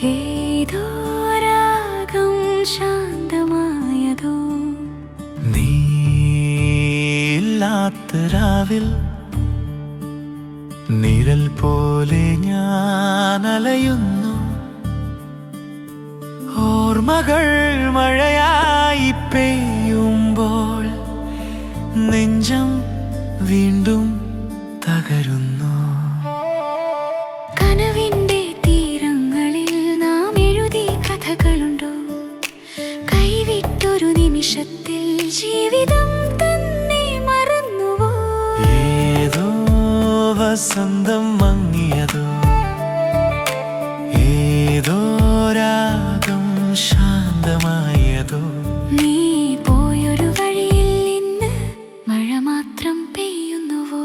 ഏതോ രാഗം ശാന്തമായതോ നീയില്ലാത്ത രാവിൽ നിഴൽ പോലെ ഞാൻ അലയുന്നു. ഓർമ്മകൾ മഴയായി പെയ്യുമ്പോൾ നെഞ്ചം വീണ്ടും തകരുന്നു. കനവിന്റെ തീരങ്ങളിൽ നാം എഴുതി കഥകളുണ്ടോ? കൈവിട്ടൊരു നിമിഷത്തിൽ ജീവിതം തന്നെ മറന്നുവോ? ഏതോ വസന്തം മങ്ങിയതോ, ഏതോ രാഗം ശാന്തമായതോ. നീ പോയൊരു വഴിയിൽ ഇന്ന് മഴ മാത്രം പെയ്യുന്നുവോ?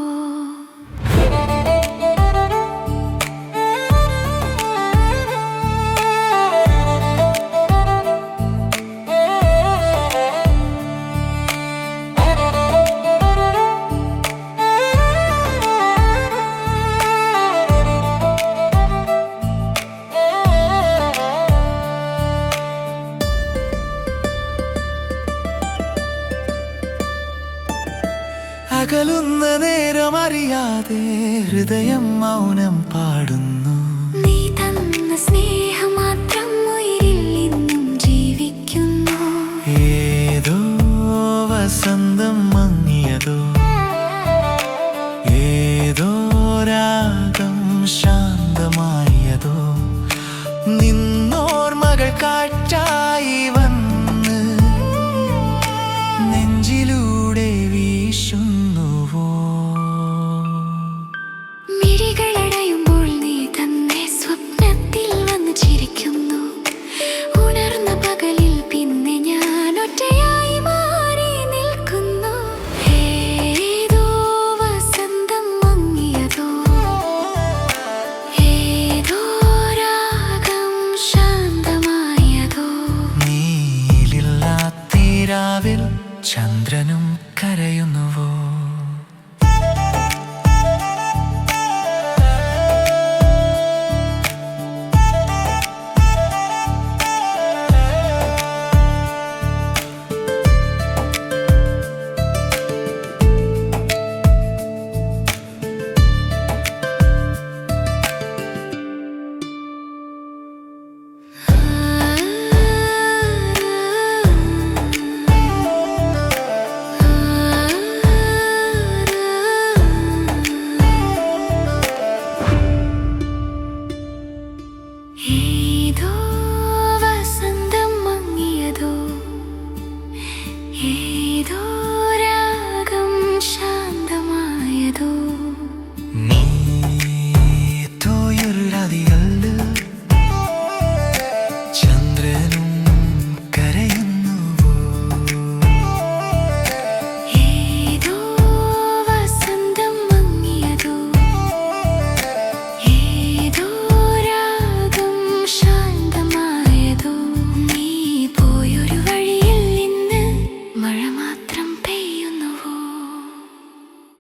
അകലുന്ന നേരം അറിയാതെ ഹൃദയം മൗനം പാടുന്നു. നീ തന്ന സ്നേഹം മാത്രം ഉയിരിൽ ഇന്നും ജീവിക്കുന്നു. ഏതോ വസന്തം മങ്ങിയതോ, ഏതോ രാഗം ശാന്തമായതോ. നിന്നോർമകൾ കാറ്റായി